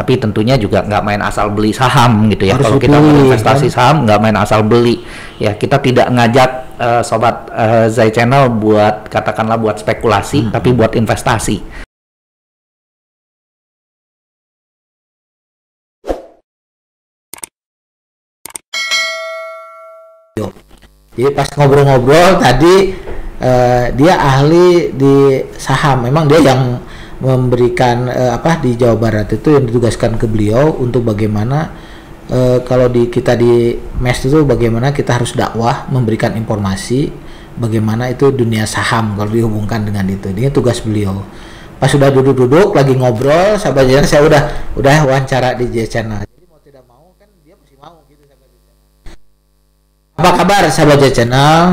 Tapi tentunya juga nggak main asal beli saham gitu ya. Harus Kalau kita dipilih, berinvestasi saham nggak main asal beli. Ya kita tidak ngajak sobat Zai Channel buat katakanlah buat spekulasi, tapi buat investasi. Jadi pas ngobrol-ngobrol tadi dia ahli di saham. Memang dia yang memberikan di Jawa Barat itu yang ditugaskan ke beliau untuk bagaimana kalau kita di MES itu bagaimana kita harus dakwah, memberikan informasi bagaimana itu dunia saham kalau dihubungkan dengan itu. Ini tugas beliau. Pas sudah duduk-duduk lagi ngobrol, sahabat J Channel, saya udah wawancara di J Channel. Jadi mau tidak mau kan dia mesti mau gitu sahabat J Channel. Apa kabar sahabat J Channel?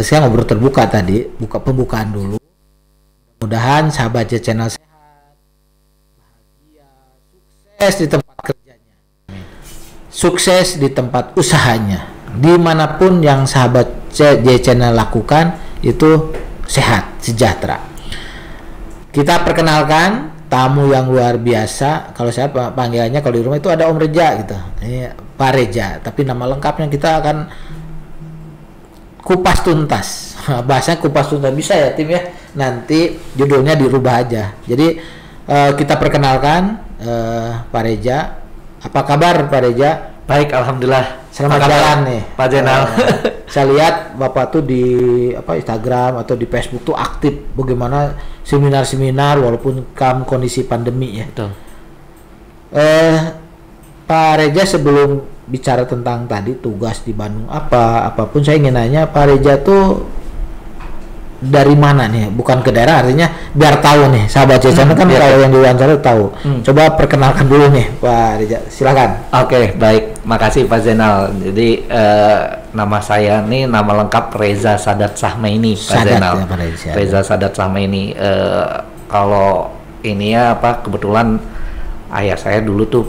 Saya ngobrol terbuka tadi, pembukaan dulu. Mudah-mudahan sahabat J Channel sehat, bahagia, sukses di tempat kerjanya, sukses di tempat usahanya, dimanapun yang sahabat J Channel lakukan itu sehat, sejahtera. Kita perkenalkan tamu yang luar biasa. Kalau saya panggilannya kalau di rumah itu ada Om Reja gitu. Ini Pak Reja, tapi nama lengkapnya kita akan kupas tuntas. Bahasanya kupas tuntas bisa ya tim ya. Nanti judulnya dirubah aja. Jadi kita perkenalkan Pak Reja. Apa kabar Pak Reja? Baik, alhamdulillah. Selamat jalan nih Pak Jenal. Saya lihat Bapak tuh di Instagram atau di Facebook tuh aktif bagaimana seminar-seminar walaupun kondisi pandemi ya. Betul. Pak Reja, sebelum bicara tentang tadi tugas di Bandung apapun, saya ingin nanya Pak Reja tuh dari mana nih? Bukan ke daerah, artinya biar tahu nih sahabat J Channel kan kalau yang diwawancara tahu. Coba perkenalkan dulu nih Pak Reja, silakan. Oke, baik, makasih Pak Zainal. Jadi nama saya nih nama lengkap Reza Sadat Sahmaini, Pak Zainal. Ya, Reza Sadat Sahmaini. Kalau ini ya kebetulan ayah saya dulu tuh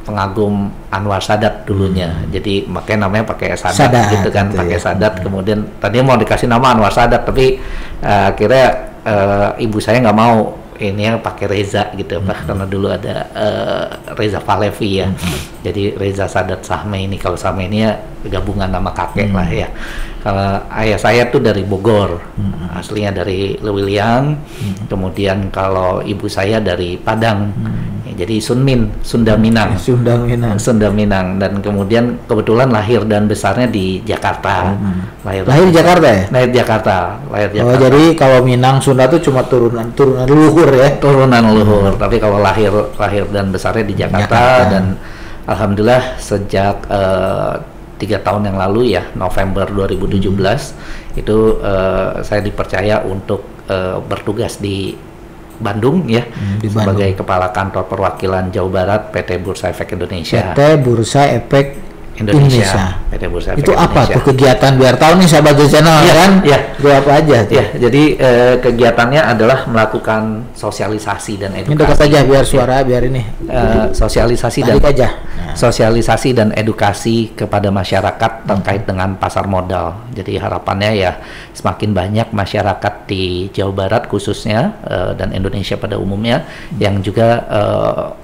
pengagum Anwar Sadat dulunya, jadi makanya namanya pakai Sadat gitu kan, pakai Sadat. Kemudian tadinya mau dikasih nama Anwar Sadat, tapi akhirnya ibu saya nggak mau ini yang pakai Reza gitu, karena dulu ada Reza Pahlavi ya. Jadi Reza Sadat Sahmaini. Kalau Sahmaini ya gabungan nama kakek lah ya. Kalau ayah saya tuh dari Bogor, aslinya dari Lewiliang. Kemudian kalau ibu saya dari Padang. Jadi Sunda Minang. Dan kemudian kebetulan lahir dan besarnya di Jakarta. Lahir di Jakarta ya? Lahir di Jakarta. Oh, jadi kalau Minang Sunda tuh cuma turunan leluhur ya? Turunan leluhur. Tapi kalau lahir dan besarnya di Jakarta. Dan alhamdulillah sejak 3 tahun yang lalu ya, November 2017 itu saya dipercaya untuk bertugas di Bandung ya, sebagai Kepala Kantor Perwakilan Jawa Barat PT Bursa Efek Indonesia. PT Bursa Efek Indonesia. PT Bursa Efek itu Indonesia. Apa tuh kegiatan biar tahu nih sahabat J Channel kan? Iya. Itu apa aja tuh? Ya, jadi kegiatannya adalah melakukan sosialisasi dan edukasi. Ini dekat aja biar suara biar ini. Sosialisasi dan edukasi kepada masyarakat terkait dengan pasar modal. Jadi harapannya ya semakin banyak masyarakat di Jawa Barat khususnya dan Indonesia pada umumnya yang juga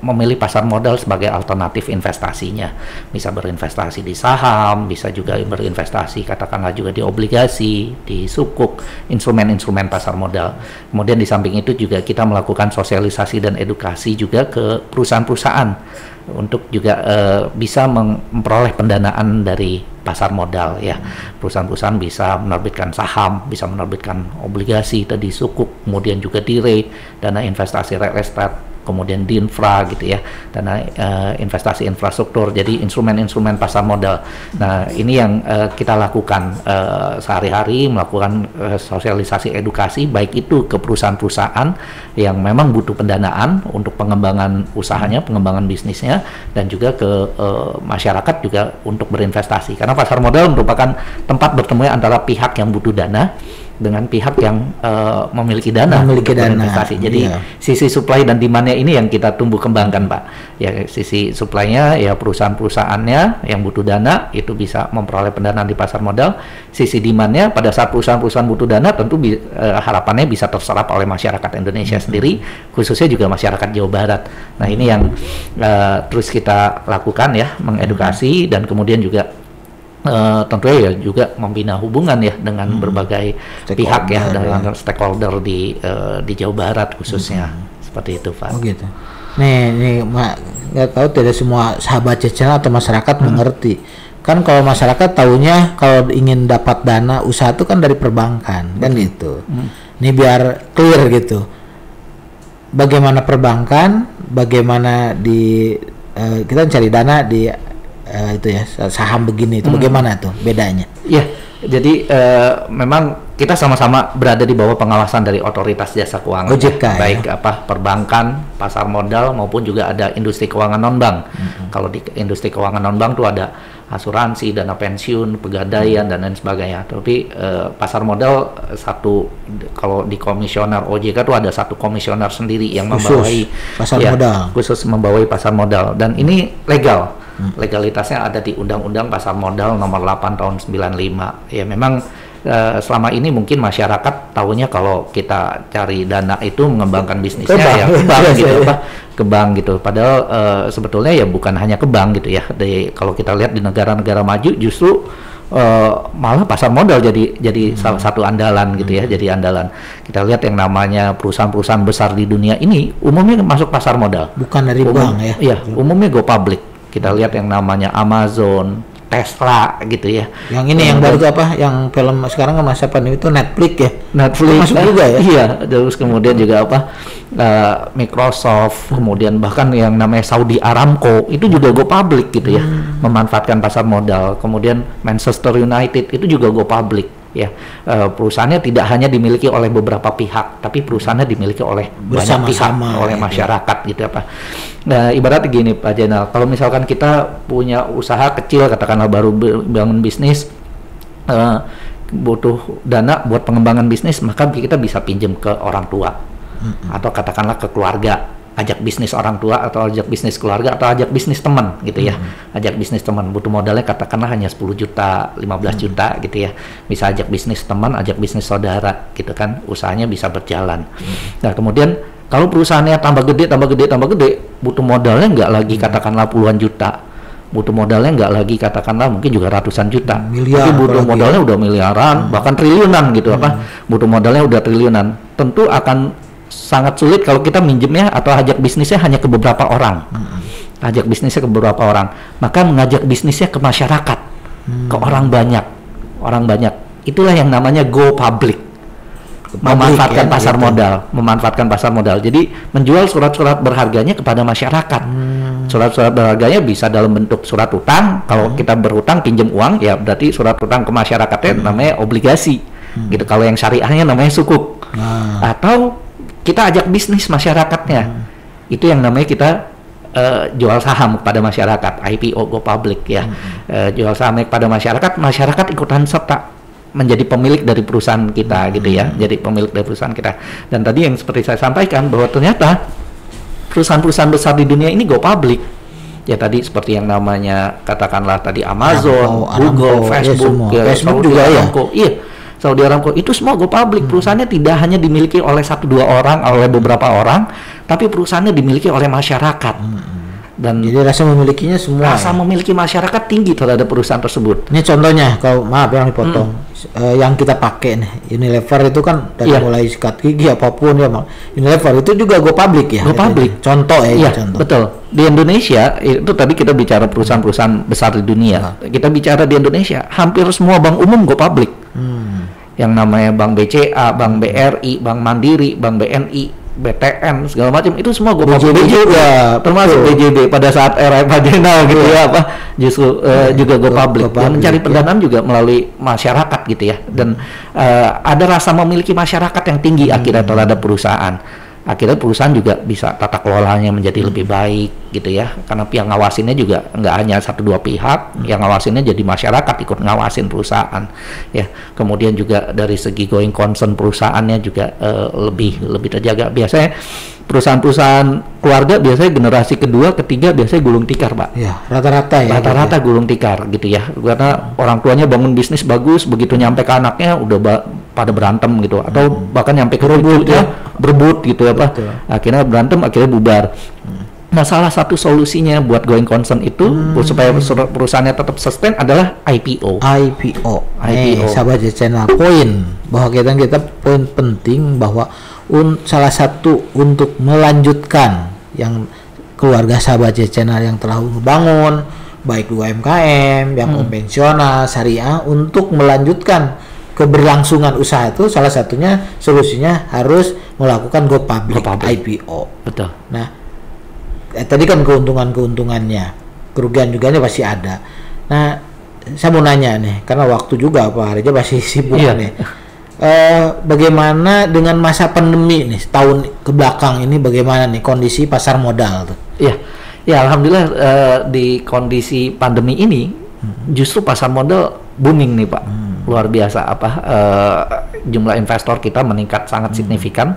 memilih pasar modal sebagai alternatif investasinya. Bisa berinvestasi di saham, bisa juga berinvestasi katakanlah juga di obligasi, di sukuk, instrumen-instrumen pasar modal. Kemudian di samping itu juga kita melakukan sosialisasi dan edukasi juga ke perusahaan-perusahaan untuk juga bisa memperoleh pendanaan dari pasar modal ya. Perusahaan-perusahaan bisa menerbitkan saham, bisa menerbitkan obligasi, tadi sukuk, kemudian juga dire, dana investasi real estate, kemudian di infra gitu ya, dana investasi infrastruktur, jadi instrumen-instrumen pasar modal. Nah ini yang kita lakukan sehari-hari, melakukan sosialisasi edukasi baik itu ke perusahaan-perusahaan yang memang butuh pendanaan untuk pengembangan usahanya, pengembangan bisnisnya, dan juga ke masyarakat juga untuk berinvestasi, karena pasar modal merupakan tempat bertemu antara pihak yang butuh dana dengan pihak yang memiliki dana Memiliki untuk dana, berinvestasi. Jadi iya. sisi supply dan demand-nya ini yang kita tumbuh kembangkan, Pak. Ya, sisi supply-nya ya perusahaan-perusahaannya yang butuh dana itu bisa memperoleh pendanaan di pasar modal. Sisi demand-nya pada saat perusahaan-perusahaan butuh dana tentu harapannya bisa terserap oleh masyarakat Indonesia sendiri, khususnya juga masyarakat Jawa Barat. Nah, ini yang terus kita lakukan ya, mengedukasi dan kemudian juga tentunya ya juga membina hubungan ya dengan berbagai pihak ya, dengan stakeholder di Jawa Barat khususnya. Seperti itu, Pak. Oh gitu. Nih nggak tahu tidak semua sahabat channel atau masyarakat mengerti. Kan kalau masyarakat taunya kalau ingin dapat dana usaha itu kan dari perbankan, kan gitu. Ini biar clear gitu. Bagaimana perbankan, bagaimana di kita cari dana di itu ya saham begini itu bagaimana tuh bedanya? Ya, jadi memang kita sama-sama berada di bawah pengawasan dari Otoritas Jasa Keuangan, OJK, baik perbankan, pasar modal maupun juga ada industri keuangan non-bank. Kalau di industri keuangan non-bank tuh ada asuransi, dana pensiun, pegadaian dan lain sebagainya. Tapi pasar modal kalau di komisioner OJK tuh ada satu komisioner sendiri yang membawahi pasar modal. Khusus membawahi pasar modal dan ini legal. Legalitasnya ada di Undang-Undang Pasar Modal Nomor 8 Tahun 95. Ya memang selama ini mungkin masyarakat tahunya kalau kita cari dana itu mengembangkan bisnisnya ke bank gitu, ke bank gitu. Padahal sebetulnya ya bukan hanya ke bank gitu ya. Kalau kita lihat di negara-negara maju justru malah pasar modal jadi salah satu andalan gitu ya, jadi andalan. Kita lihat yang namanya perusahaan-perusahaan besar di dunia ini umumnya masuk pasar modal. Bukan dari bank ya? Iya, umumnya go public. Kita lihat yang namanya Amazon, Tesla gitu ya. Yang ini yang baru apa? Yang film sekarang kan masa pandemi itu Netflix ya. Netflix masuk juga ya. Iya, terus kemudian juga Microsoft, kemudian bahkan yang namanya Saudi Aramco itu juga go public gitu ya, memanfaatkan pasar modal. Kemudian Manchester United itu juga go public ya. Perusahaannya tidak hanya dimiliki oleh beberapa pihak, tapi perusahaannya dimiliki oleh banyak pihak, oleh masyarakat gitu apa. Nah, ibarat gini Pak Jenal, kalau misalkan kita punya usaha kecil, katakanlah baru bangun bisnis, butuh dana buat pengembangan bisnis, maka kita bisa pinjam ke orang tua atau katakanlah ke keluarga, ajak bisnis orang tua atau ajak bisnis keluarga atau ajak bisnis teman gitu ya. Ajak bisnis teman, butuh modalnya katakanlah hanya 10 juta, 15 juta gitu ya. Bisa ajak bisnis teman, ajak bisnis saudara gitu kan, usahanya bisa berjalan. Nah, kemudian kalau perusahaannya tambah gede, butuh modalnya nggak lagi katakanlah puluhan juta. Butuh modalnya nggak lagi katakanlah mungkin juga ratusan juta. Tapi butuh modalnya udah miliaran, bahkan triliunan gitu butuh modalnya udah triliunan. Tentu akan sangat sulit kalau kita minjemnya atau ajak bisnisnya hanya ke beberapa orang. Ajak bisnisnya ke beberapa orang. Maka mengajak bisnisnya ke masyarakat, ke orang banyak. Itulah yang namanya go public. Memanfaatkan pasar modal, memanfaatkan pasar modal. Jadi menjual surat-surat berharganya kepada masyarakat. Surat-surat berharganya bisa dalam bentuk surat utang. Kalau kita berutang pinjam uang, ya berarti surat utang ke masyarakatnya namanya obligasi. Gitu. Kalau yang syariahnya namanya sukuk. Atau kita ajak bisnis masyarakatnya. Itu yang namanya kita jual saham kepada masyarakat, IPO go public ya. Jual saham kepada masyarakat ikutan serta menjadi pemilik dari perusahaan kita gitu ya, jadi pemilik dari perusahaan kita. Dan tadi yang seperti saya sampaikan bahwa ternyata perusahaan-perusahaan besar di dunia ini go public ya, tadi seperti yang namanya katakanlah tadi Amazon, Google, Facebook, ya, Facebook juga Aramco, ya. Saudi Aramco itu semua go public. Perusahaannya tidak hanya dimiliki oleh 1-2 orang, oleh beberapa orang, tapi perusahaannya dimiliki oleh masyarakat. Dan jadi rasa memilikinya semua. Rasa memiliki masyarakat tinggi terhadap perusahaan tersebut. Ini contohnya, kalau maaf yang dipotong, yang kita pakai nih, Unilever itu kan dari mulai sikat gigi apapun ya, Unilever itu juga go public ya. Go public. Contoh ya. Contoh. Betul. Di Indonesia itu tadi kita bicara perusahaan-perusahaan besar di dunia. Kita bicara di Indonesia, hampir semua bank umum go public. Yang namanya Bank BCA, Bank BRI, Bank Mandiri, Bank BNI, BTN segala macam itu semua go public juga, termasuk BJB pada saat era Pak Jenal gitu ya, justru juga go public. Yang mencari pendanaan juga melalui masyarakat gitu ya, dan ada rasa memiliki masyarakat yang tinggi akhirnya terhadap perusahaan. akhirnya perusahaan juga bisa tata kelolanya menjadi lebih baik gitu ya, karena yang ngawasinnya juga nggak hanya 1-2 pihak, yang ngawasinnya jadi masyarakat ikut ngawasin perusahaan ya. Kemudian juga dari segi going concern perusahaannya juga lebih terjaga. Biasanya perusahaan-perusahaan keluarga biasanya generasi kedua, ketiga biasanya gulung tikar, Pak. Ya, rata-rata ya. Rata-rata gulung tikar gitu ya. Karena orang tuanya bangun bisnis bagus, begitu nyampe ke anaknya udah pada berantem gitu, atau bahkan nyampe ke cucunya berebut gitu ya, Pak. Akhirnya berantem, akhirnya bubar. Nah, salah satu solusinya buat going concern itu supaya perusahaannya tetap sustain adalah IPO. Sahabat channel poin bahwa kita poin penting bahwa salah satu untuk melanjutkan yang keluarga sahabat channel yang telah membangun baik UMKM yang konvensional syariah, untuk melanjutkan keberlangsungan usaha itu salah satunya solusinya harus melakukan go public. IPO. Betul. Nah, tadi kan keuntungannya, kerugian juga pasti ada. Nah, saya mau nanya nih, karena waktu juga Pak Harja masih sibuk nih. Bagaimana dengan masa pandemi nih, setahun ke belakang ini bagaimana nih kondisi pasar modal tuh? Ya alhamdulillah di kondisi pandemi ini justru pasar modal booming nih Pak. Luar biasa jumlah investor kita meningkat sangat signifikan.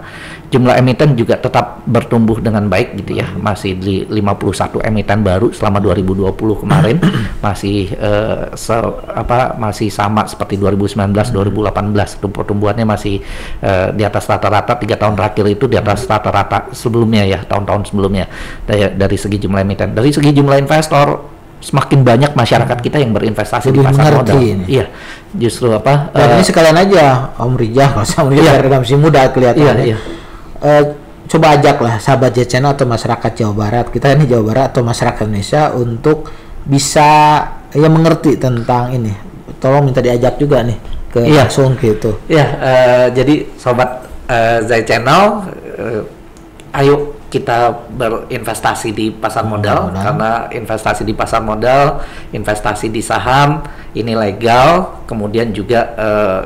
Jumlah emiten juga tetap bertumbuh dengan baik gitu ya. Masih di 51 emiten baru selama 2020 kemarin. Masih masih sama seperti 2019 2018. Pertumbuhannya masih di atas rata-rata 3 tahun terakhir itu di atas rata-rata sebelumnya ya, tahun-tahun sebelumnya. Dari segi jumlah emiten, dari segi jumlah investor, semakin banyak masyarakat kita yang berinvestasi di pasar modal. Iya, justru Dan ini sekalian aja Om Rijal, Om Rijal masih muda kelihatan. Coba ajaklah sahabat Channel atau masyarakat Jawa Barat, kita ini Jawa Barat atau masyarakat Indonesia untuk bisa mengerti tentang ini. Tolong minta diajak juga nih ke langsung gitu. Jadi sobat Zai Channel, ayo kita berinvestasi di pasar modal, karena investasi di pasar modal, investasi di saham ini legal, kemudian juga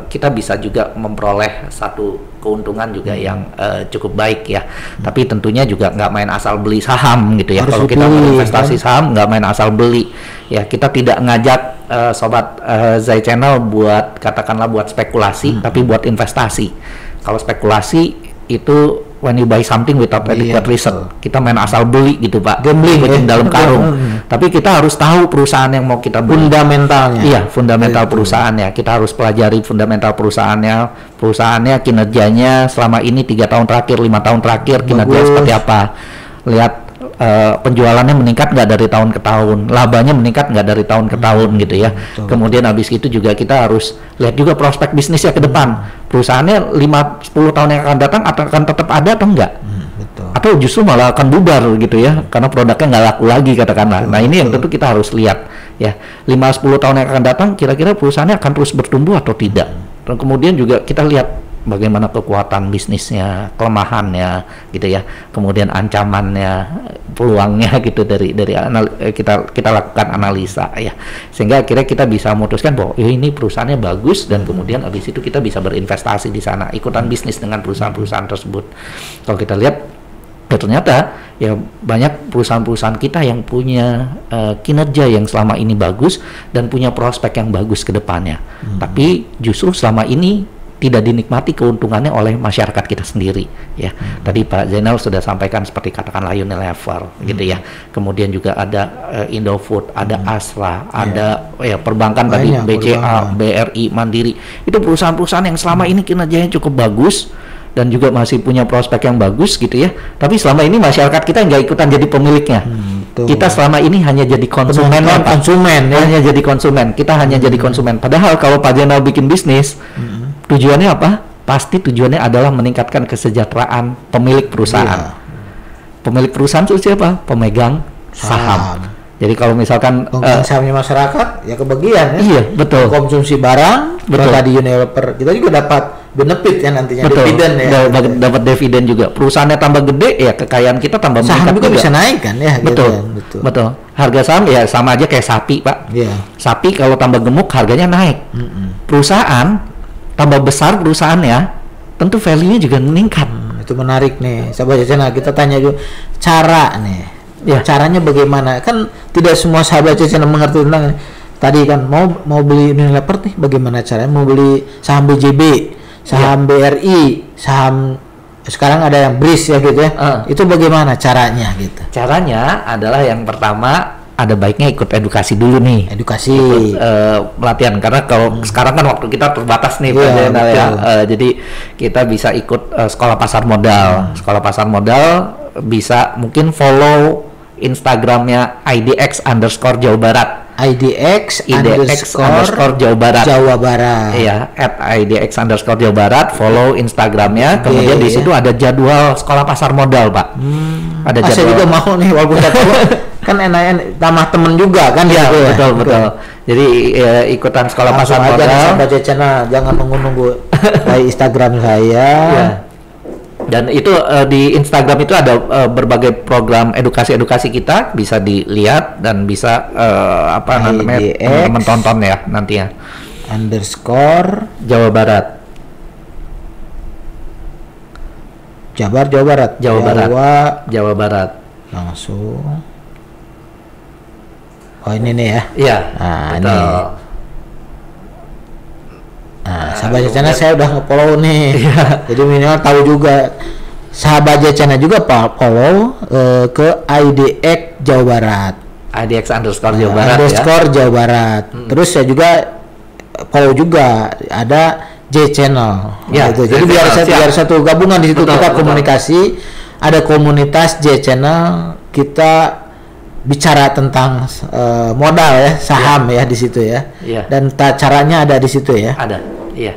kita bisa juga memperoleh satu keuntungan juga yang cukup baik ya. Tapi tentunya juga nggak main asal beli saham gitu ya. Kalau kita berinvestasi saham nggak main asal beli ya. Kita tidak ngajak sobat Zai Channel buat katakanlah buat spekulasi, tapi buat investasi. Kalau spekulasi itu when you buy something without adequate research, kita main asal beli gitu Pak, gambling dalam karung. Tapi kita harus tahu perusahaan yang mau kita beli, fundamentalnya. Iya, fundamental perusahaannya. Kita harus pelajari fundamental perusahaannya, kinerjanya selama ini 3 tahun terakhir, 5 tahun terakhir, kinerjanya seperti apa. Lihat penjualannya meningkat nggak dari tahun ke tahun, labanya meningkat nggak dari tahun ke tahun gitu ya. Kemudian habis itu juga kita harus lihat juga prospek bisnisnya ke depan. Perusahaannya 5-10 tahun yang akan datang akan tetap ada atau enggak? Atau justru malah akan bubar gitu ya, karena produknya nggak laku lagi katakanlah. Nah ini yang tentu kita harus lihat ya, 5-10 tahun yang akan datang kira-kira perusahaannya akan terus bertumbuh atau tidak. Dan kemudian juga kita lihat bagaimana kekuatan bisnisnya, kelemahannya gitu ya, kemudian ancamannya, peluangnya gitu dari kita lakukan analisa ya, sehingga akhirnya kita bisa memutuskan bahwa ini perusahaannya bagus, dan kemudian habis itu kita bisa berinvestasi di sana, ikutan bisnis dengan perusahaan-perusahaan tersebut. Kalau kita lihat ternyata ya banyak perusahaan-perusahaan kita yang punya kinerja yang selama ini bagus dan punya prospek yang bagus ke depannya, tapi justru selama ini tidak dinikmati keuntungannya oleh masyarakat kita sendiri ya. Tadi Pak Zainal sudah sampaikan seperti katakanlah Unilever gitu ya. Kemudian juga ada Indofood, ada Astra, ada perbankan tadi BCA, BRI, Mandiri. Itu perusahaan-perusahaan yang selama ini kinerjanya cukup bagus dan juga masih punya prospek yang bagus gitu ya. Tapi selama ini masyarakat kita nggak ikutan jadi pemiliknya. Kita selama ini hanya jadi konsumen, hanya jadi konsumen. Kita hanya jadi konsumen. Padahal kalau Pak Zainal bikin bisnis, tujuannya apa? Pasti tujuannya adalah meningkatkan kesejahteraan pemilik perusahaan. Pemilik perusahaan itu siapa? Pemegang saham. Jadi kalau misalkan sahamnya masyarakat ya kebagian ya. Iya, betul. Konsumsi barang, betul. Tadi Unilever kita juga dapat benefit ya nantinya, betul. Dividen ya. Dapat dividen juga. Perusahaannya tambah gede ya, kekayaan kita tambah meningkat juga. Bisa naik kan ya. Betul. Gitu ya. Betul. Harga saham ya sama aja kayak sapi, Pak. Sapi kalau tambah gemuk harganya naik. Perusahaan tambah besar perusahaannya, tentu value-nya juga meningkat. itu menarik nih. Sahabat channel, kita tanya dulu cara nih. Ya, caranya bagaimana? Kan tidak semua sahabat channel mengerti tentang tadi kan mau beli Unilever nih, bagaimana caranya? Mau beli saham BJB, saham BRI, saham sekarang ada yang BRIS ya gitu ya. Itu bagaimana caranya gitu? Caranya adalah yang pertama ada baiknya ikut edukasi dulu nih. Edukasi. Pelatihan karena kalau sekarang kan waktu kita terbatas nih Pak Zainal ya. Jadi kita bisa ikut sekolah pasar modal. Sekolah pasar modal bisa mungkin follow Instagramnya IDX_Jawa Barat. IDX_Jawa Barat. Iya, @IDX_Jawa Barat. Follow Instagramnya. Kemudian di situ ada jadwal sekolah pasar modal, Pak. Ada jadwal. Saya juga mau nih walaupun kan enak tambah temen juga kan ya, gitu. Betul. Jadi ikutan sekolah pasar modal. Sahabat channel, jangan nunggu di Instagram saya. Ya. Dan itu di Instagram itu ada berbagai program edukasi kita, bisa dilihat dan bisa namanya teman-teman tonton ya nantinya. _Jawa Barat. Jawa Barat. Langsung. Oh ini nih ya. Iya. Nah, ini. Nah, sahabat channel saya udah nge-follow nih. Jadi minimal tahu juga. Sahabat channel juga follow ke IDX Jawa Barat. IDX_Jawa Barat Jawa Barat. Terus saya juga follow juga ada J channel. Ya, gitu. Jadi biar satu gabungan di situ kita komunikasi. Ada komunitas J channel, kita bicara tentang modal ya, saham ya di situ ya. Dan caranya ada di situ ya. Ada. Iya.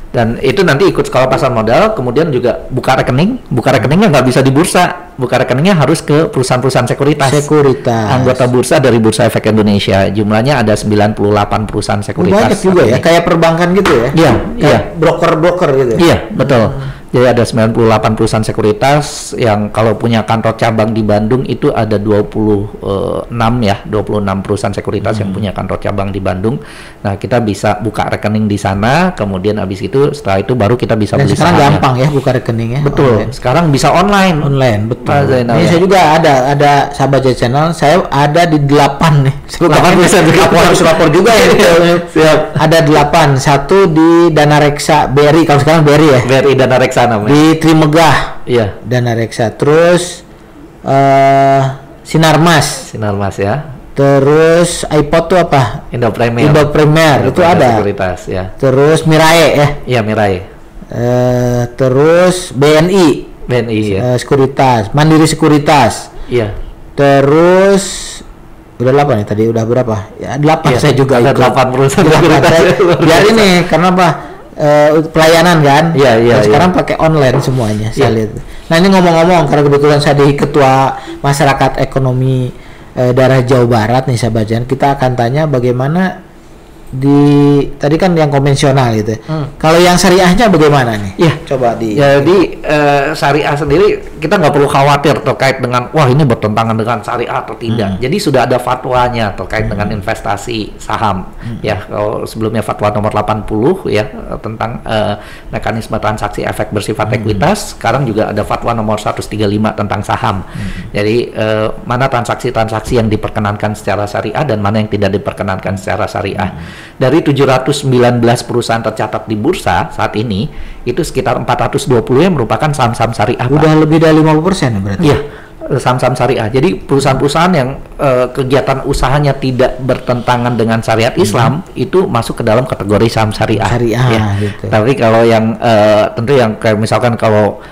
Dan itu nanti ikut sekolah pasar modal, kemudian juga buka rekening. Buka rekeningnya nggak bisa di bursa. Buka rekeningnya harus ke perusahaan-perusahaan sekuritas. Anggota bursa dari Bursa Efek Indonesia. Jumlahnya ada 98 perusahaan sekuritas. Banyak juga ya, kayak perbankan gitu ya. Iya. Broker-broker gitu. Iya, betul. Jadi ada 98 perusahaan sekuritas yang kalau punya kantor cabang di Bandung itu ada 26 perusahaan sekuritas yang punya kantor cabang di Bandung. Nah, kita bisa buka rekening di sana, kemudian habis itu setelah itu baru kita bisa beli sekarang sahamnya. Gampang ya buka rekeningnya. Betul. Online. Sekarang bisa online, betul. Ini saya juga ada sahabat channel, saya ada di 8 nih. 8 bisa harus lapor juga ya. Siap. Ada 8, satu di Dana Reksa BRI, kalau sekarang BRI ya. BRI Dana Reksa namanya. Di Trimegah. Iya. Dana Reksa. Terus Sinarmas ya. Terus iPod tuh apa? Indo Premier itu ada. Sekuritas ya. Terus Mirae ya. Iya, Mirae. Terus BNI ya. Sekuritas, Mandiri Sekuritas. Iya. Terus udah 8 nih tadi, udah berapa? Ya 8 ya, saya juga ikut. 8 perusahaan sekuritas. Biar ini karena apa? Pelayanan kan. Iya. Sekarang pakai online semuanya saya lihat. Nah, ini ngomong-ngomong karena kebetulan saya di Ketua Masyarakat Ekonomi daerah Jawa Barat nih sahabat jangan, kita akan tanya bagaimana tadi kan yang konvensional gitu. Kalau yang syariahnya bagaimana nih? Ya, coba Jadi syariah sendiri kita nggak perlu khawatir terkait dengan wah ini bertentangan dengan syariah atau tidak. Jadi sudah ada fatwanya terkait dengan investasi saham. Ya, kalau sebelumnya fatwa nomor 80 ya tentang mekanisme transaksi efek bersifat ekuitas, sekarang juga ada fatwa nomor 135 tentang saham. Jadi mana transaksi-transaksi yang diperkenankan secara syariah dan mana yang tidak diperkenankan secara syariah. Dari 719 perusahaan tercatat di bursa saat ini, itu sekitar 420 yang merupakan saham-saham syariah. Udah lebih dari 50% berarti? Iya, saham-saham syariah. Jadi perusahaan-perusahaan yang kegiatan usahanya tidak bertentangan dengan syariat Islam, itu masuk ke dalam kategori saham syariah. Gitu. Tapi kalau yang tentu yang kayak misalkan kalau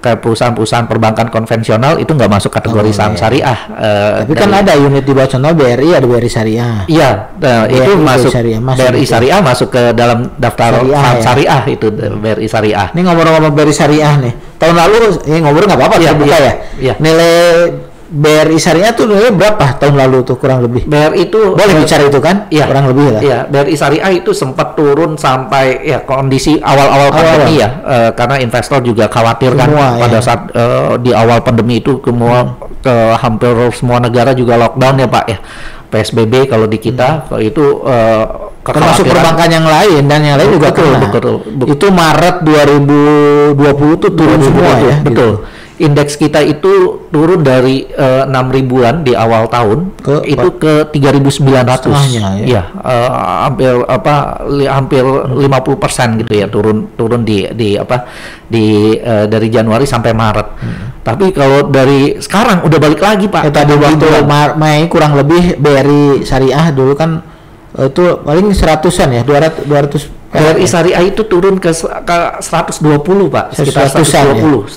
kayak perusahaan-perusahaan perbankan konvensional itu nggak masuk kategori saham syariah. Tapi kan ada unit di bawah contoh BRI, ada BRI Syariah. Iya, itu masuk BRI Syariah masuk ke dalam daftar saham syariah itu BRI Syariah. Ini ngomong-ngomong BRI Syariah nih, tahun lalu ini ngobrol nggak apa-apa terbuka ya. Nilai BRI Syariah tuh nilai berapa tahun lalu tuh kurang lebih? BRI itu boleh bicara itu kan? Iya, kurang lebih lah. Iya, BRI Syariah itu sempat turun sampai ya kondisi awal-awal pandemi ya, karena investor juga khawatir kan pada saat di awal pandemi itu hampir semua negara juga lockdown ya Pak ya. PSBB kalau di kita kalau itu termasuk perbankan yang lain dan yang lain juga kena. Betul. Itu Maret 2020 tuh turun semua ya. Betul. Gitu. Indeks kita itu turun dari 6.000-an di awal tahun ke 3.900. Ya, hampir 50% gitu ya turun dari Januari sampai Maret. Tapi kalau dari sekarang udah balik lagi Pak. Tadi waktu Mei kurang lebih BRI Syariah dulu kan itu paling 100-an ya, 200 BRI Syariah itu turun ke 120 Pak, sekitar 120.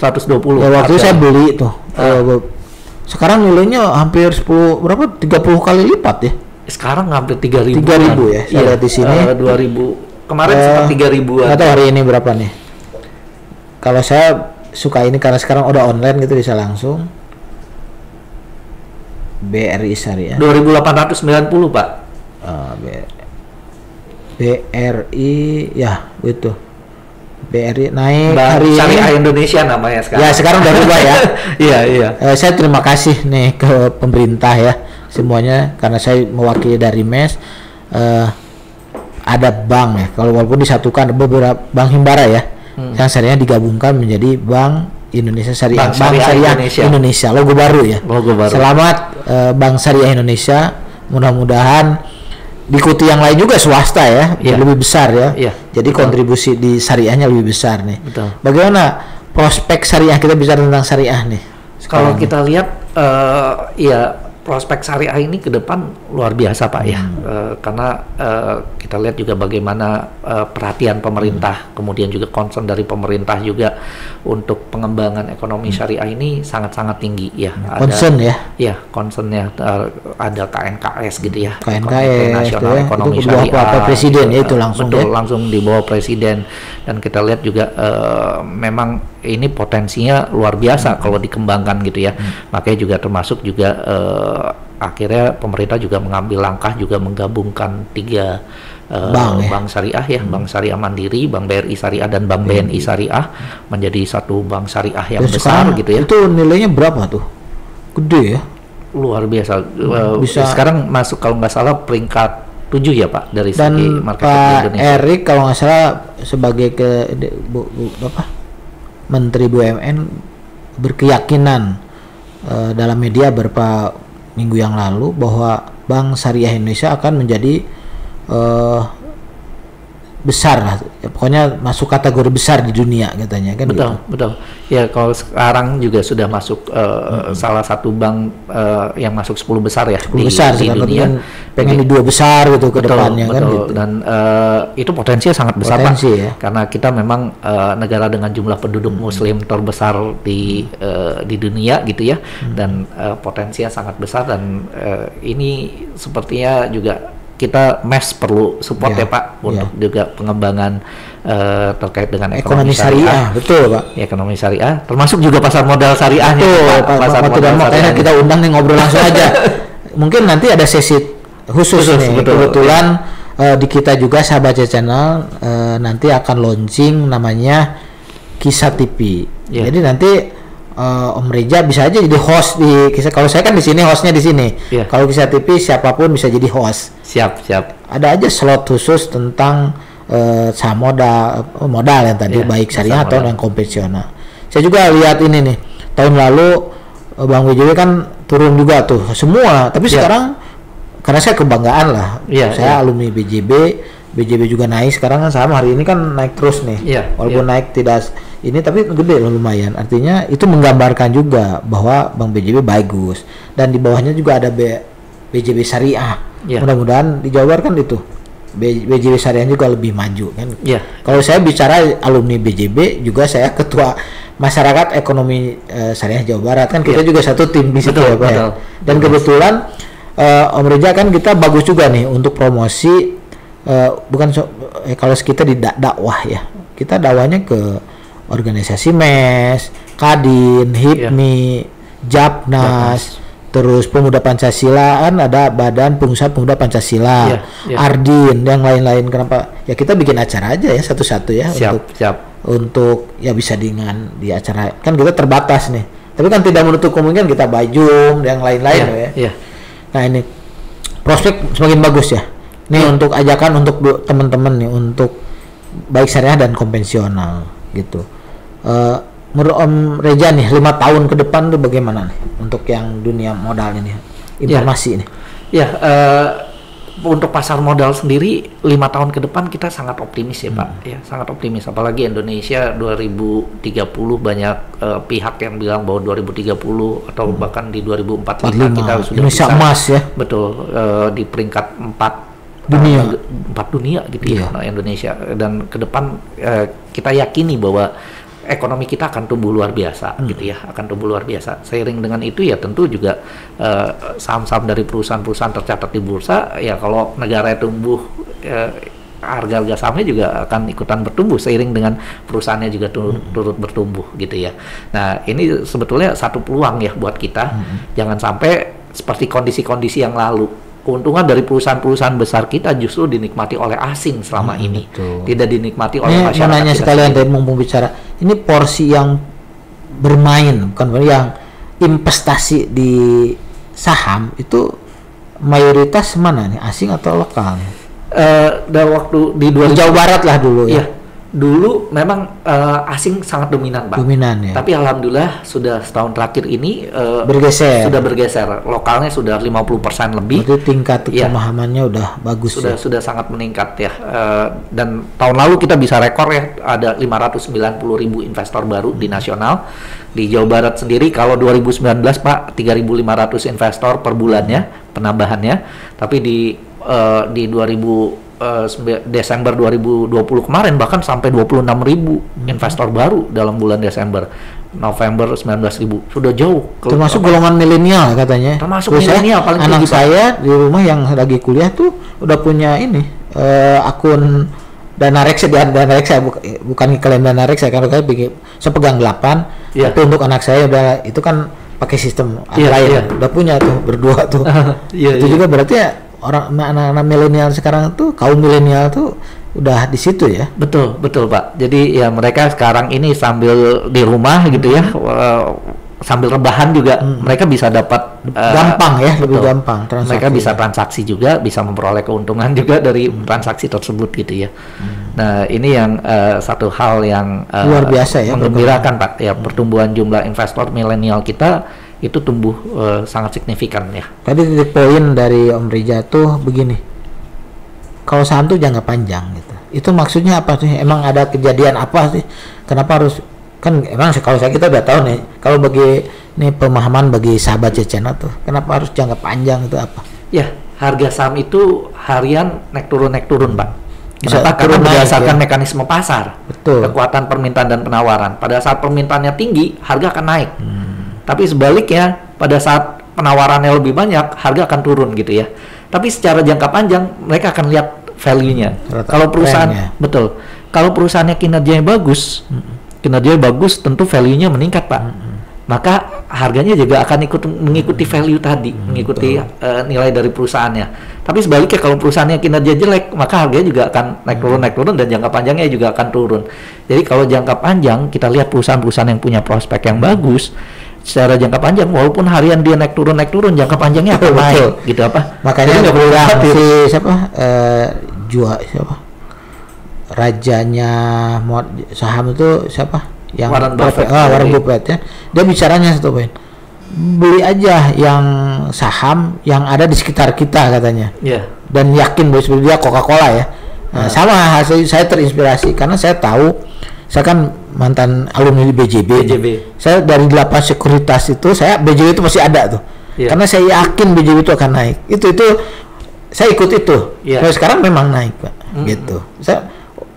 Ya, waktu itu saya beli tuh. Sekarang nilainya hampir 30 kali lipat ya. Sekarang hampir 3.000 ya. Saya lihat di sini 2.000. Kemarin sempat 3.000-an. Atau hari ini berapa nih? Kalau saya suka ini karena sekarang udah online gitu bisa langsung. BRI Syariah 2.890 Pak. BRI ya gitu. BRI naik Bank hari Syariah Indonesia namanya sekarang. Ya sekarang udah berubah ya. Iya. Saya terima kasih nih ke pemerintah ya semuanya karena saya mewakili dari MES. Ada bank ya. Kalau walaupun disatukan beberapa bank himbara ya. Yang syariah digabungkan menjadi Bank Indonesia Syariah. Bank Syariah Indonesia. Logo baru ya. Logo baru. Selamat Bank Syariah Indonesia. Mudah-mudahan diikuti yang lain juga swasta ya, lebih besar ya. Jadi kontribusi di syariahnya lebih besar nih. Betul. Bagaimana prospek syariah, kita bicara tentang syariah nih? Kalau kita lihat prospek syariah ini ke depan luar biasa Pak ya. Karena kita lihat juga bagaimana perhatian pemerintah, kemudian juga concern dari pemerintah juga untuk pengembangan ekonomi syariah ini sangat-sangat tinggi ya. Concern ya? Iya, concernnya ada KNKS gitu ya. KNKS Nasional ya, Ekonomi itu Syariah. Pak Presiden ya, itu langsung. Betul, langsung di bawah Presiden. Dan kita lihat juga memang ini potensinya luar biasa kalau dikembangkan gitu ya. Makanya juga termasuk juga akhirnya pemerintah juga mengambil langkah juga menggabungkan 3 bank syariah ya, Bank Syariah Mandiri, Bank BRI Syariah dan Bank BNI Syariah menjadi satu bank syariah yang besar gitu ya. Itu nilainya berapa tuh? Gede ya? Luar biasa. Bisa. Sekarang masuk kalau nggak salah peringkat 7 ya Pak dari segi market Pak Indonesia. Erik kalau nggak salah sebagai Menteri BUMN berkeyakinan dalam media beberapa minggu yang lalu bahwa Bank Syariah Indonesia akan menjadi besar lah, pokoknya masuk kategori besar di dunia katanya kan. Betul. Ya kalau sekarang juga sudah masuk salah satu bank yang masuk 10 besar ya 10 besar di dunia. Pengen di 2 besar gitu ke depannya kan gitu. Dan itu potensinya sangat besar Pak. Ya. Karena kita memang negara dengan jumlah penduduk muslim terbesar di dunia gitu ya. Dan potensinya sangat besar dan ini sepertinya juga kita MES perlu support ya Pak untuk juga pengembangan terkait dengan ekonomi syariah. Betul Pak. Ya, ekonomi syariah termasuk juga pasar modal syariahnya. Betul, pasar modal syariah kita undang nih ngobrol langsung aja. Mungkin nanti ada sesi khusus nih. Kebetulan di kita juga Sahabat Channel nanti akan launching namanya Kisah TV. Jadi nanti Om Reza bisa aja jadi host di Kisah. Kalau saya kan di sini hostnya di sini. Kalau Kisah TV siapapun bisa jadi host. Siap. Ada aja slot khusus tentang saham modal yang tadi baik syariah atau yang konvensional. Saya juga lihat ini nih tahun lalu Bang BJB kan turun juga tuh semua. Tapi sekarang karena saya kebanggaan lah. Saya alumni BJB juga naik. Sekarang kan saham hari ini kan naik terus nih. Walaupun naik tidak ini tapi gede loh lumayan. Artinya itu menggambarkan juga bahwa Bank BJB bagus dan di bawahnya juga ada BJB Syariah. Mudah-mudahan di Jawa Barat kan itu BJB Syariah juga lebih maju kan. Kalau saya bicara alumni BJB juga saya ketua masyarakat ekonomi syariah Jawa Barat kan kita juga satu tim di situ ya Pak. Dan kebetulan Om Reza kan kita bagus juga nih untuk promosi kalau kita di dakwah ya. Kita dakwahnya ke organisasi MES, Kadin, HIPMI, Japnas, terus Pemuda Pancasila kan ada Badan Pengusaha Pemuda Pancasila, Ardin, yang lain-lain. Kenapa? Ya kita bikin acara aja ya satu-satu ya. Untuk ya bisa dengan di acara kan kita terbatas nih. Tapi kan tidak menutup kemungkinan kita bajum yang lain-lain ya. Nah ini prospek semakin bagus ya. Nih untuk ajakan untuk teman-teman nih untuk baik syariah dan konvensional gitu. Menurut Om Reza nih 5 tahun ke depan tuh bagaimana nih untuk yang dunia modal ini, informasi ini? Ya, untuk pasar modal sendiri 5 tahun ke depan kita sangat optimis ya Pak, ya sangat optimis. Apalagi Indonesia 2030 banyak pihak yang bilang bahwa 2030 atau bahkan di 2045 kita sudah Indonesia bisa emas ya. Betul, di peringkat 4 dunia gitu ya, Indonesia. Dan ke depan kita yakini bahwa ekonomi kita akan tumbuh luar biasa gitu ya, akan tumbuh luar biasa. Seiring dengan itu ya tentu juga saham-saham dari perusahaan-perusahaan tercatat di bursa ya, kalau negara tumbuh harga-harga sahamnya juga akan ikutan bertumbuh seiring dengan perusahaannya juga turut bertumbuh gitu ya. Nah, ini sebetulnya satu peluang ya buat kita. Jangan sampai seperti kondisi-kondisi yang lalu, keuntungan dari perusahaan-perusahaan besar kita justru dinikmati oleh asing selama ini, tidak dinikmati oleh masyarakat. Nanya sekalian tadi mumpung bicara, ini porsi yang bermain, bukan yang investasi di saham itu mayoritas mana nih, asing atau lokal? Dari waktu di Jawa Barat lah dulu ya. Dulu memang asing sangat dominan Pak. Dominan ya. Tapi alhamdulillah sudah setahun terakhir ini sudah bergeser. Lokalnya sudah 50% lebih. Berarti tingkat pemahamannya udah bagus sudah sangat meningkat ya. Dan tahun lalu kita bisa rekor ya, ada 590.000 investor baru di nasional. Di Jawa Barat sendiri kalau 2019 Pak 3.500 investor per bulannya penambahannya. Tapi di Desember 2020 kemarin bahkan sampai 26.000 investor baru dalam bulan Desember. November 19.000, sudah jauh. Termasuk golongan milenial katanya. Termasuk milenial paling anak saya di rumah yang lagi kuliah tuh udah punya ini akun Danarex. Saya bukan iklan Danarex, saya kan saya pegang 8 tapi untuk anak saya udah itu kan pakai sistem lain. Udah punya tuh berdua tuh. Itu juga berarti ya orang anak-anak milenial sekarang tuh, kaum milenial tuh udah di situ ya. Betul Pak. Jadi ya mereka sekarang ini sambil di rumah gitu ya, sambil rebahan juga mereka bisa dapat gampang ya, lebih gampang transaksi. Mereka bisa transaksi juga, bisa memperoleh keuntungan juga dari transaksi tersebut gitu ya. Nah, ini yang satu hal yang luar biasa ya, menggembirakan Pak ya, pertumbuhan jumlah investor milenial kita itu tumbuh sangat signifikan ya. Tadi titik poin dari Om Reza tuh begini, kalau saham tuh jangka panjang gitu. Itu maksudnya apa sih? Emang ada kejadian apa sih? Kenapa harus, kan emang kalau kita udah tahu nih, kalau bagi nih pemahaman bagi sahabat Cecena tuh, kenapa harus jangka panjang itu apa? Ya, harga saham itu harian naik turun Pak. Bisa karena berdasarkan mekanisme pasar. Betul. Kekuatan permintaan dan penawaran. Pada saat permintaannya tinggi, harga akan naik. Tapi sebaliknya, pada saat penawarannya lebih banyak, harga akan turun gitu ya. Tapi secara jangka panjang, mereka akan lihat value-nya. Kalau perusahaan, betul. Kalau perusahaannya kinerjanya bagus, tentu value-nya meningkat Pak. Maka harganya juga akan mengikuti value tadi, mengikuti nilai dari perusahaannya. Tapi sebaliknya kalau perusahaannya kinerja jelek, maka harganya juga akan naik turun dan jangka panjangnya juga akan turun. Jadi kalau jangka panjang, kita lihat perusahaan-perusahaan yang punya prospek yang bagus, secara jangka panjang, walaupun harian dia naik turun, jangka panjangnya akan naik, gitu apa? Makanya nggak perlu rajanya saham itu siapa? Yang Warren Buffett ya. Dia bicaranya satu poin. Beli aja yang saham yang ada di sekitar kita katanya. Dan yakin bahwa seperti dia Coca-Cola ya. Nah, sama saya terinspirasi karena saya tahu, saya kan mantan alumni di BJB. Saya dari 8 sekuritas itu, BJB itu masih ada tuh. Karena saya yakin BJB itu akan naik. Itu saya ikut itu. Nah, sekarang memang naik Pak. Gitu.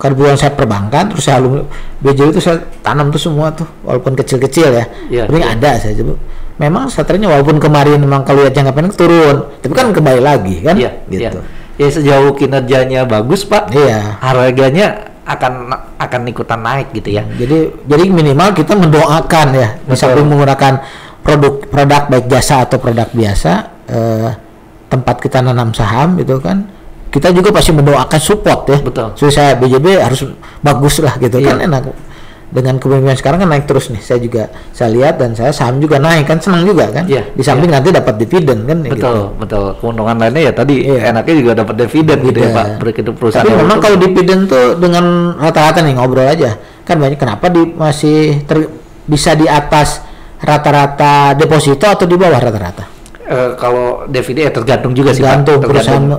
Karena saya perbankan, terus saya alumni BJB itu saya tanam tuh semua tuh, walaupun kecil-kecil ya. Tapi ada saya coba. Memang saternya walaupun kemarin memang kalau lihat jangka pendek turun, tapi kan kembali lagi kan. Gitu. Ya sejauh kinerjanya bagus Pak. Harganya akan ikutan naik gitu ya. Jadi minimal kita mendoakan ya, misalnya menggunakan produk baik jasa atau produk biasa, tempat kita nanam saham itu kan, kita juga pasti mendoakan support ya. Betul. So saya BJB harus bagus lah gitu kan, enak. dengan kepemimpinan sekarang kan naik terus nih. Saya lihat dan saya saham juga naik kan, senang juga kan. Iya, Di samping nanti dapat dividen kan. Betul, betul. Keuntungan lainnya ya tadi enaknya juga dapat dividen gitu ya Pak. Begitu perusahaan. Tapi memang kalau dividen tuh dengan rata-rata nih ngobrol aja kan banyak, kenapa masih bisa di atas rata-rata deposito atau di bawah rata-rata? Kalau dividen ya tergantung juga sih Tergantung Pak. perusahaan,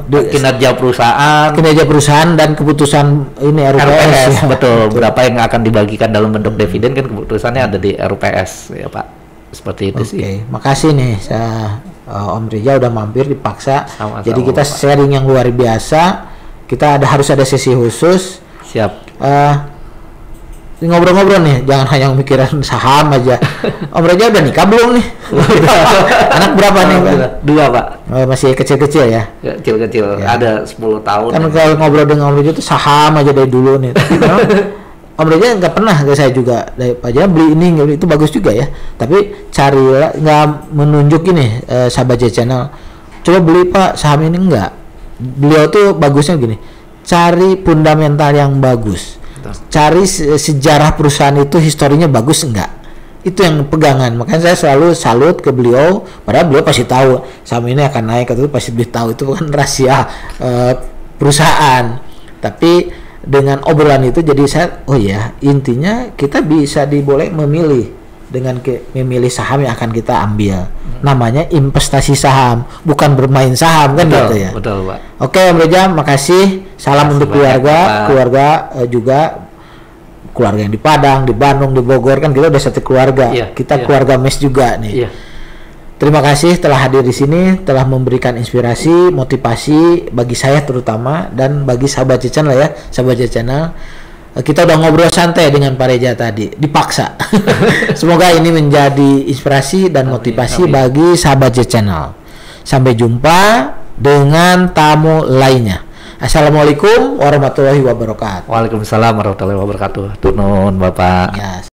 kinerja perusahaan dan keputusan ini RUPS. ya. Betul. Berapa yang akan dibagikan dalam bentuk dividen kan keputusannya ada di RUPS ya Pak. Seperti itu sih. Makasih nih Om Rija udah mampir dipaksa. Sama-sama, jadi kita Pak. sharing yang luar biasa. Kita harus ada sesi khusus. Siap. Ngobrol-ngobrol nih, jangan hanya mikirin saham aja. Om Reza udah nikah belum nih? Anak berapa nih Pak? 2 Pak. Masih kecil-kecil ya? Kecil-kecil, ada 10 tahun. Kan kalau ngobrol dengan Om Reza itu saham aja dari dulu nih. Om Reza nggak pernah ke saya juga, dari Pak Jaya beli ini, itu bagus juga ya. Tapi carilah, nggak menunjuk ini sahabat channel. Coba beli Pak saham ini, enggak. Beliau tuh bagusnya gini, cari fundamental yang bagus. Cari sejarah perusahaan itu historinya bagus enggak, itu yang pegangan. Makanya saya selalu salut ke beliau, padahal beliau pasti tahu saham ini akan naik, itu pasti beliau tahu, itu kan rahasia perusahaan. Tapi dengan obrolan itu jadi saya, oh ya intinya kita bisa boleh memilih dengan memilih saham yang akan kita ambil. Namanya investasi saham, bukan bermain saham kan. Betul, gitu ya. Betul Pak. Oke Om Reza, makasih. Salam untuk keluarga juga keluarga yang di Padang, di Bandung, di Bogor, kan kita udah satu keluarga. Kita keluarga MES juga nih. Terima kasih telah hadir di sini, telah memberikan inspirasi, motivasi bagi saya terutama dan bagi sahabat channel ya, sahabat channel. Kita udah ngobrol santai dengan Pak Reza tadi, dipaksa. Semoga ini menjadi inspirasi dan motivasi bagi sahabat channel. Sampai jumpa dengan tamu lainnya. Assalamualaikum warahmatullahi wabarakatuh. Waalaikumsalam warahmatullahi wabarakatuh. Tunun Bapak. Ya.